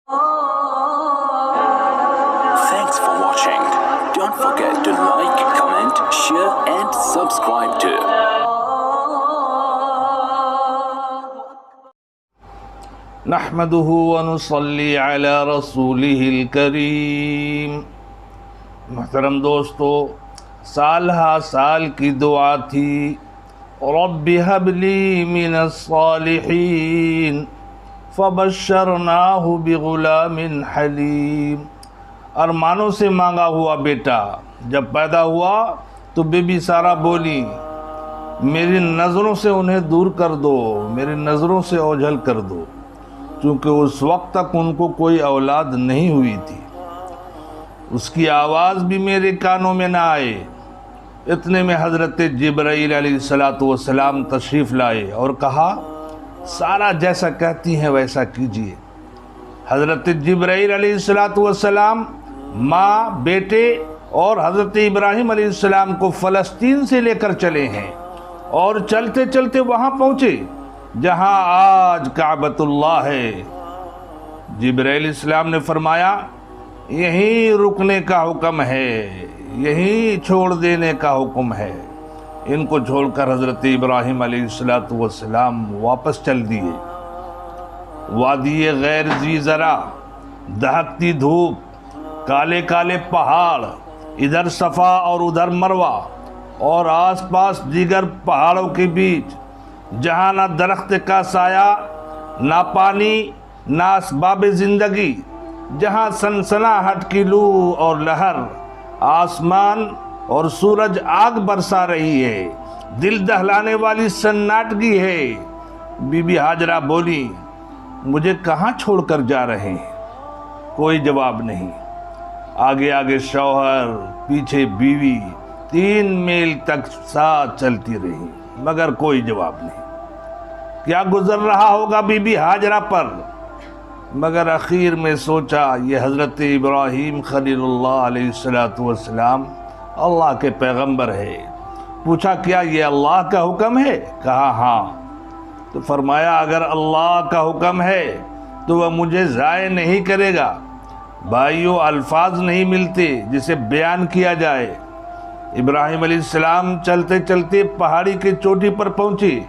Thanks for watching. Don't forget to like, comment, share and subscribe to نحمده ونصلي على رسوله الكريم۔ محترم دوستو، سال ہا سال کی دعا تھی، رب هب لي من الصالحين فبشرناه بغلام حلیم۔ ارمانوں سے مانگا ہوا بیٹا جب پیدا ہوا تو بی بی سارہ بولی، میری نظروں سے انہیں دور کر دو، میری نظروں سے اوجھل کر دو، چونکہ اس وقت تک ان کو کوئی اولاد نہیں ہوئی تھی، اس کی آواز بھی میرے کانوں میں نہ آئے۔ اتنے میں حضرت جبرائیل علیہ السلام تشریف لائے اور کہا، سارہ جیسا کہتی ہیں ویسا کیجئے۔ حضرت جبرائیل علیہ السلام ماں، بیٹے اور حضرت ابراہیم علیہ السلام کو فلسطین سے لے کر چلے ہیں اور چلتے چلتے وہاں پہنچے جہاں آج کعبۃ اللہ ہے۔ جبرائیل علیہ السلام نے فرمایا، یہیں رکنے کا حکم ہے، یہیں چھوڑ دینے کا حکم ہے۔ ان کو چھوڑ کر حضرت ابراہیم علیہ السلام واپس چل دیے۔ وادی غیر ذی زرع، دہکتی دھوپ، کالے کالے پہاڑ، ادھر صفا اور ادھر مروہ، اور آس پاس دیگر پہاڑوں کے بیچ، جہاں نہ درخت کا سایہ، نہ پانی، نہ اسباب زندگی، جہاں سنسناہٹ کی لو اور لہر، آسمان اور سورج آگ برسا رہی ہے، دل دہلانے والی سناٹگی ہے۔ بی بی ہاجرہ بولی، مجھے کہاں چھوڑ کر جا رہے ہیں؟ کوئی جواب نہیں۔ آگے آگے شوہر، پیچھے بیوی، 3 میل تک ساتھ چلتی رہی مگر کوئی جواب نہیں۔ کیا گزر رہا ہوگا بی بی ہاجرہ پر؟ مگر اخیر میں سوچا یہ حضرت ابراہیم خلیل اللہ علیہ السلام اللہ کے پیغمبر ہے۔ پوچھا، کیا یہ اللہ کا حکم ہے؟ کہا ہاں۔ تو فرمایا، اگر اللہ کا حکم ہے تو وہ مجھے ضائع نہیں کرے گا۔ بھائیو، الفاظ نہیں ملتے جسے بیان کیا جائے۔ ابراہیم علیہ السلام چلتے چلتے پہاڑی کے چوٹی پر پہنچے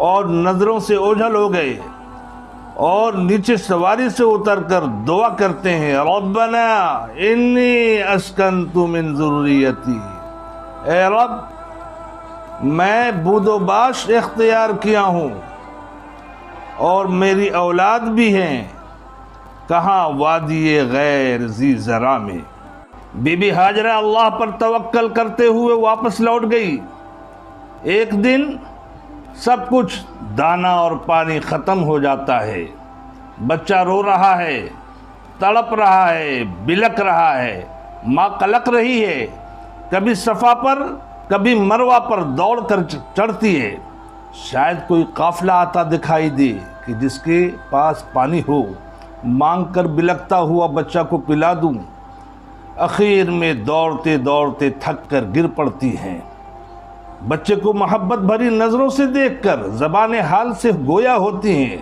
اور نظروں سے اوجھل ہو گئے اور نیچے سواری سے اتر کر دعا کرتے ہیں، ربنا انی اسکنت من ذریتی، اے رب میں بود و باش اختیار کیا ہوں اور میری اولاد بھی ہیں۔ کہاں؟ وادی غیر ذی زرع میں۔ بی بی ہاجرہ اللہ پر توکل کرتے ہوئے واپس لوٹ گئی۔ ایک دن سب کچھ دانا اور پانی ختم ہو جاتا ہے، بچہ رو رہا ہے، تڑپ رہا ہے، بلک رہا ہے، ماں قلق رہی ہے، کبھی صفا پر کبھی مروہ پر دوڑ کر چڑھتی ہے، شاید کوئی قافلہ آتا دکھائی دے کہ جس کے پاس پانی ہو، مانگ کر بلکتا ہوا بچہ کو پلا دوں۔ اخیر میں دوڑتے دوڑتے تھک کر گر پڑتی ہیں۔ بچے کو محبت بھری نظروں سے دیکھ کر زبان حال سے گویا ہوتی ہیں،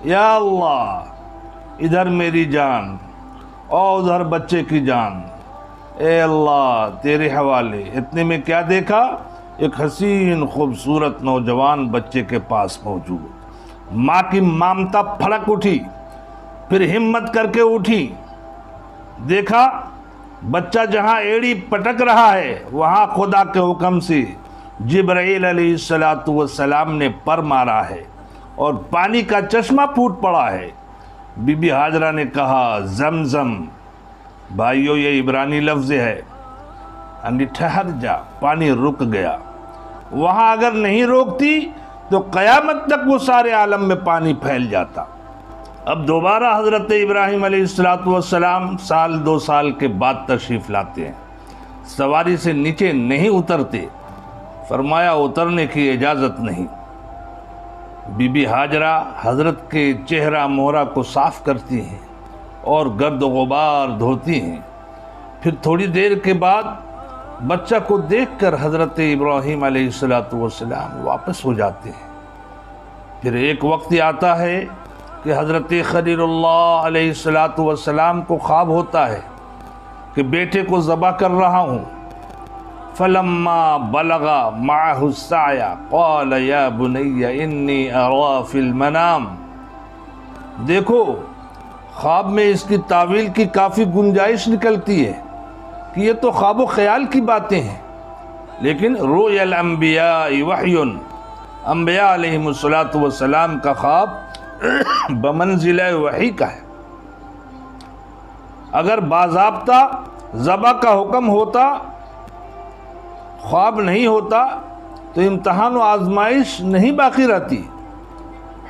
یا اللہ ادھر میری جان اور ادھر بچے کی جان، اے اللہ تیرے حوالے۔ اتنے میں کیا دیکھا؟ ایک حسین خوبصورت نوجوان بچے کے پاس موجود۔ ماں کی مامتا پھڑک اٹھی، پھر ہمت کر کے اٹھی، دیکھا بچہ جہاں ایڑی پٹک رہا ہے وہاں خدا کے حکم سے جبرائیل علیہ السلام نے پر مارا ہے اور پانی کا چشمہ پھوٹ پڑا ہے۔ بی بی ہاجرہ نے کہا، زمزم۔ بھائیو، یہ عبرانی لفظ ہے، یعنی ٹھہر جا، پانی رک گیا۔ وہاں اگر نہیں روکتی تو قیامت تک وہ سارے عالم میں پانی پھیل جاتا۔ اب دوبارہ حضرت ابراہیم علیہ السلام 2 سال کے بعد تشریف لاتے ہیں، سواری سے نیچے نہیں اترتے، فرمایا اترنے کی اجازت نہیں۔ بی بی ہاجرہ حضرت کے چہرہ مہرہ کو صاف کرتی ہیں اور گرد و غبار دھوتی ہیں۔ پھر تھوڑی دیر کے بعد بچہ کو دیکھ کر حضرت ابراہیم علیہ السلام واپس ہو جاتے ہیں۔ پھر ایک وقت آتا ہے کہ حضرت خلیل اللہ علیہ السلام کو خواب ہوتا ہے کہ بیٹے کو ذبح کر رہا ہوں. فلما بلغ معه السعي قال يا بني اني ارى في المنام. دیکھو خواب میں اس کی تعویل کی کافی گنجائش نکلتی ہے کہ یہ تو خواب و خیال کی باتیں ہیں، لیکن رؤیا الانبیاء وحی، انبیاء علیہم السلام کا خواب بمنزلہ وحی کا ہے. اگر باضابطہ ذبح کا حکم ہوتا، خواب نہیں ہوتا، تو امتحان و آزمائش نہیں باقی رہتی.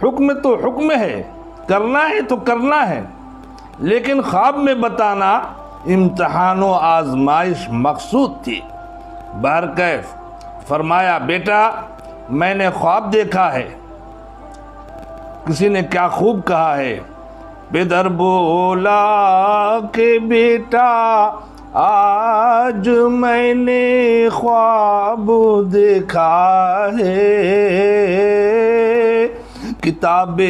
حکم تو حکم ہے، کرنا ہے تو کرنا ہے، لیکن خواب میں بتانا امتحان و آزمائش مقصود تھی. بہرکیف فرمایا بیٹا میں نے خواب دیکھا ہے. کسی نے کیا خوب کہا ہے، پدر بولا کہ بیٹا آج میں نے خواب دیکھا ہے، کتاب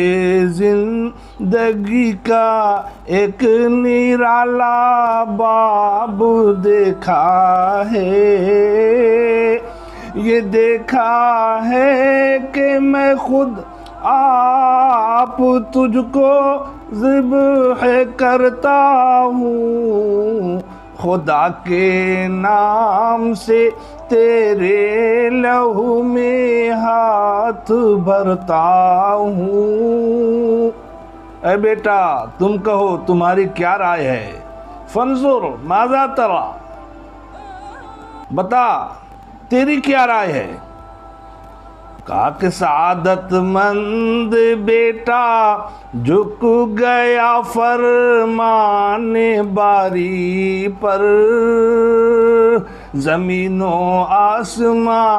زندگی کا ایک نرالا باب دیکھا ہے. یہ دیکھا ہے کہ میں خود آپ تجھ کو ذبح کرتا ہوں، خدا کے نام سے تیرے لہو میں ہاتھ بھرتا ہوں. اے بیٹا تم کہو تمہاری کیا رائے ہے. فانظر ماذا ترى، بتا تیری کیا رائے ہے. کہا کہ سعادت مند بیٹا جھک گیا فرمان باری پر، زمین و آسماں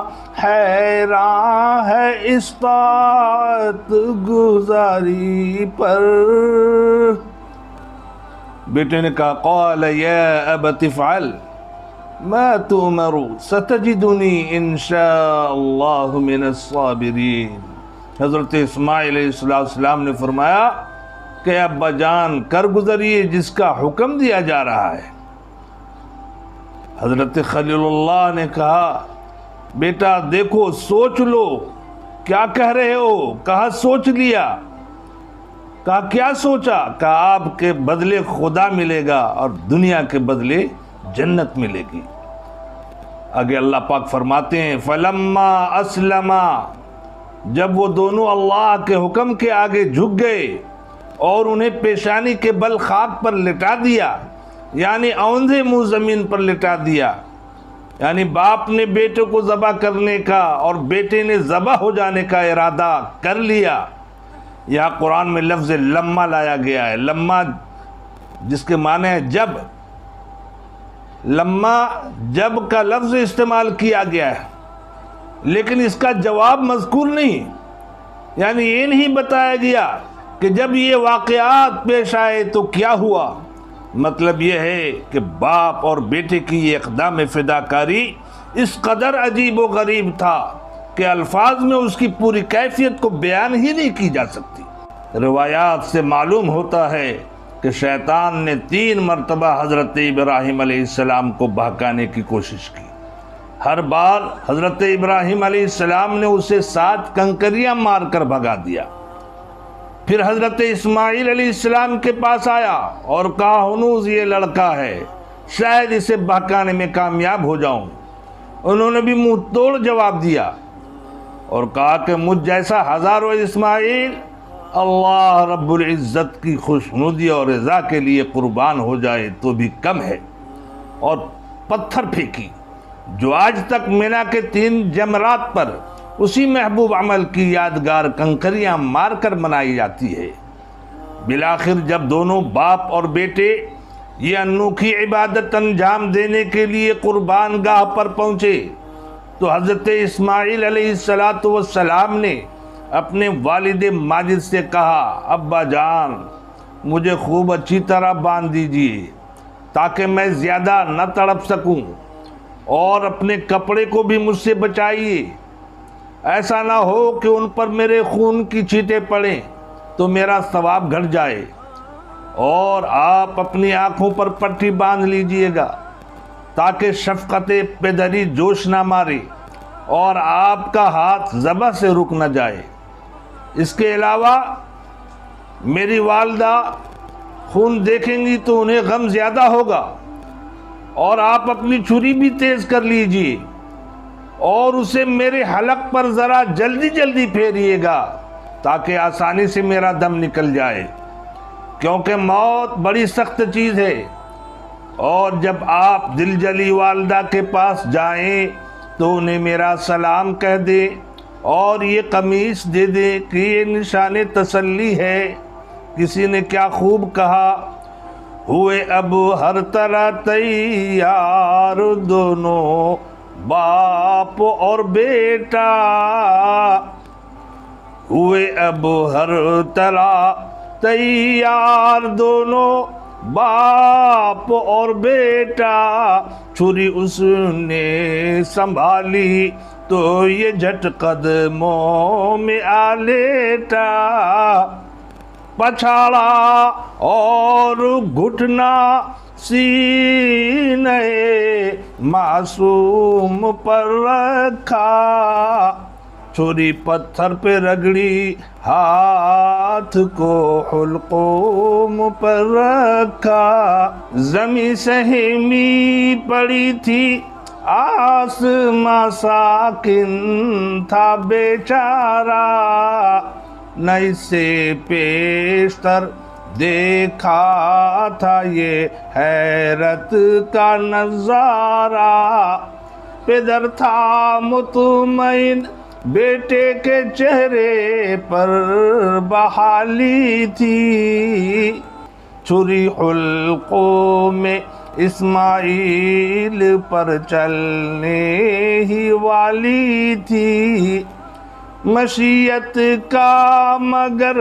حیران ہے اس طاعت گزاری پر. بیٹے نے کہا قال یا ابت افعل ما تؤمر ستجدنی انشاء اللہ من الصابرین. حضرت اسماعیل علیہ السلام نے فرمایا کہ ابا جان کر گزریے جس کا حکم دیا جا رہا ہے. حضرت خلیل اللہ نے کہا بیٹا دیکھو سوچ لو کیا کہہ رہے ہو. کہا سوچ لیا. کہا کیا سوچا. کہا آپ کے بدلے خدا ملے گا اور دنیا کے بدلے جنت ملے گی. آگے اللہ پاک فرماتے ہیں فلما اسلما، جب وہ دونوں اللہ کے حکم کے آگے جھک گئے اور انہیں پیشانی کے بل خاک پر لٹا دیا، یعنی اوندھے منہ زمین پر لٹا دیا، یعنی باپ نے بیٹے کو ذبح کرنے کا اور بیٹے نے ذبح ہو جانے کا ارادہ کر لیا. یہاں قرآن میں لفظ لما لایا گیا ہے. لما جس کے معنی ہے جب، لما جب کا لفظ استعمال کیا گیا ہے، لیکن اس کا جواب مذکور نہیں. یعنی یہ نہیں بتایا گیا کہ جب یہ واقعات پیش آئے تو کیا ہوا. مطلب یہ ہے کہ باپ اور بیٹے کی یہ اقدام فداکاری اس قدر عجیب و غریب تھا کہ الفاظ میں اس کی پوری کیفیت کو بیان ہی نہیں کی جا سکتی. روایات سے معلوم ہوتا ہے کہ شیطان نے 3 مرتبہ حضرت ابراہیم علیہ السلام کو بہکانے کی کوشش کی. ہر بار حضرت ابراہیم علیہ السلام نے اسے 7 کنکریاں مار کر بھگا دیا. پھر حضرت اسماعیل علیہ السلام کے پاس آیا اور کہا ہنوز یہ لڑکا ہے، شاید اسے بہکانے میں کامیاب ہو جاؤں. انہوں نے بھی منہ توڑ جواب دیا اور کہا کہ مجھ جیسا ہزاروں اسماعیل اللہ رب العزت کی خوشنودی اور رضا کے لیے قربان ہو جائے تو بھی کم ہے. اور پتھر پھینکی جو آج تک مینا کے 3 جمرات پر اسی محبوب عمل کی یادگار کنکریاں مار کر منائی جاتی ہے. بالآخر جب دونوں باپ اور بیٹے یہ انوکھی عبادت انجام دینے کے لیے قربان گاہ پر پہنچے تو حضرت اسماعیل علیہ السلام نے اپنے والد ماجد سے کہا ابا جان مجھے خوب اچھی طرح باندھ دیجیے تاکہ میں زیادہ نہ تڑپ سکوں، اور اپنے کپڑے کو بھی مجھ سے بچائیے، ایسا نہ ہو کہ ان پر میرے خون کی چھینٹیں پڑیں تو میرا ثواب گھٹ جائے، اور آپ اپنی آنکھوں پر پٹی باندھ لیجئے گا تاکہ شفقت پدری جوش نہ مارے اور آپ کا ہاتھ ذبح سے رک نہ جائے۔ اس کے علاوہ میری والدہ خون دیکھیں گی تو انہیں غم زیادہ ہوگا، اور آپ اپنی چھری بھی تیز کر لیجئے اور اسے میرے حلق پر ذرا جلدی جلدی پھیریے گا تاکہ آسانی سے میرا دم نکل جائے، کیونکہ موت بڑی سخت چیز ہے۔ اور جب آپ دل جلی والدہ کے پاس جائیں تو انہیں میرا سلام کہہ دیں اور یہ قمیص دے دیں کہ یہ نشان تسلی ہے۔ کسی نے کیا خوب کہا، ہوئے اب ہر طرح تیار دونوں باپ اور بیٹا، ہوئے اب ہر طرح تیار دونوں باپ اور بیٹا، چھری اس نے سنبھالی تو یہ جھٹ قدموں میں آ لیٹا، پچھاڑا اور گھٹنا سینے معصوم پر رکھا، چھری پتھر پہ رگڑی ہاتھ کو حلقوم پر رکھا، زمیں سہمی پڑی تھی آسماں ساکن تھا بیچارہ، نہ اس سے پیشتر دیکھا تھا یہ حیرت کا نظارہ، پدر تھا مطمئن بیٹے کے چہرے پر بحالی تھی، چھری حلقوں میں اسماعیل پر چلنے ہی والی تھی، مشیت کا مگر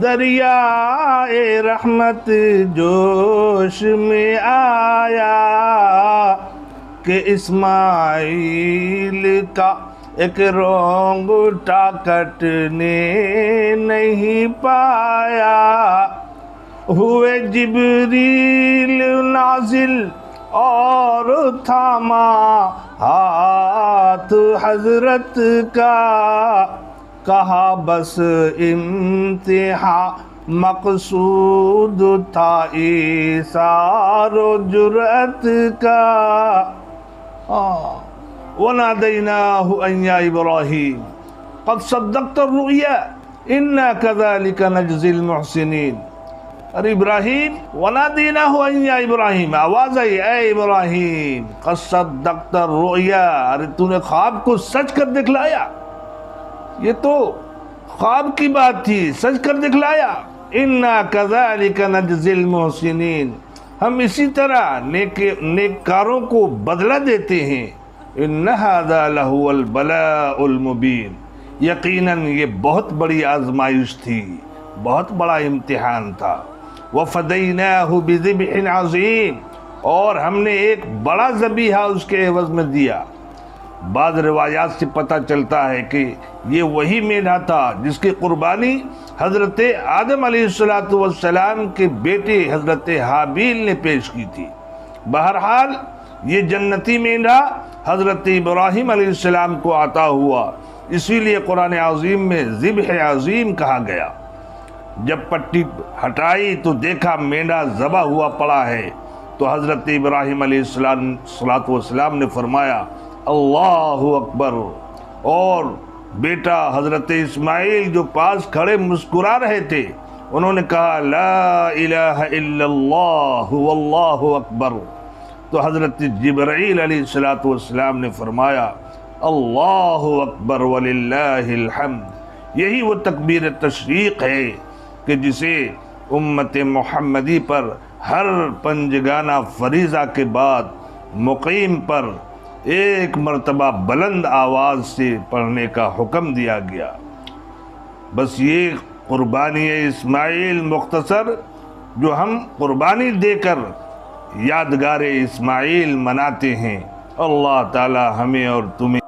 دریائے رحمت جوش میں آیا کہ اسماعیل کا ایک رونگٹا کٹنے نہیں پایا، ہوئے جبریل نازل اور تھاما ہاتھ حضرت کا، کہا بس امتحان مقصود تھا ایثار و جرأت کا، وَنَادَيْنَاهُ أَن يَا إِبْرَاهِيمُ قَدْ صَدَّقْتَ الرُّؤْيَا إِنَّا كَذَلِكَ نَجْزِي الْمُحْسِنِينَ۔ اور ابراہیم، وَنَادَيْنَاهُ أَن يَا إِبْرَاهِيمُ، آواز آئی اے ابراہیم، قَدْ صَدَّقْتَ الرُّؤْيَا، ارے تو نے خواب کو سچ کر دکھلایا، یہ تو خواب کی بات تھی، سچ کر دکھلایا، إِنَّا كَذَلِكَ نَجْزِي الْمُحْسِنِينَ، ہم اسی طرح نیککاروں کو بدلہ دیتے ہیں، إِنَّ هَذَا لَهُوَ الْبَلَاءُ الْمُبِينُ، یقیناً یہ بہت بڑی آزمائش تھی، بہت بڑا امتحان تھا، وَفَدَيْنَاهُ بِذِبْحٍ عَظِيمٍ، اور ہم نے ایک بڑا ذبیحہ اس کے عوض میں دیا۔ بعض روایات سے پتہ چلتا ہے کہ یہ وہی میڑھا تھا جس کی قربانی حضرت آدم علیہ السلام کے بیٹے حضرت حابیل نے پیش کی تھی۔ بہرحال یہ جنتی میڑھا حضرت ابراہیم علیہ السلام کو عطا ہوا، اسی لیے قرآن عظیم میں ذبح عظیم کہا گیا۔ جب پٹی ہٹائی تو دیکھا مینڈا ذبح ہوا پڑا ہے، تو حضرت ابراہیم علیہ السلام نے فرمایا اللہ اکبر، اور بیٹا حضرت اسماعیل جو پاس کھڑے مسکرا رہے تھے، انہوں نے کہا لا الہ الا اللہ واللہ اکبر، تو حضرت جبرائیل علیہ السلام نے فرمایا اللہ اکبر وللہ الحمد، یہی وہ تکبیر تشریق ہے کہ جسے امت محمدی پر ہر پنجگانہ فریضہ کے بعد مقیم پر ایک مرتبہ بلند آواز سے پڑھنے کا حکم دیا گیا۔ بس یہ قربانی اسماعیل مختصر جو ہم قربانی دے کر یادگار اسماعیل مناتے ہیں، اللہ تعالی ہمیں اور تمہیں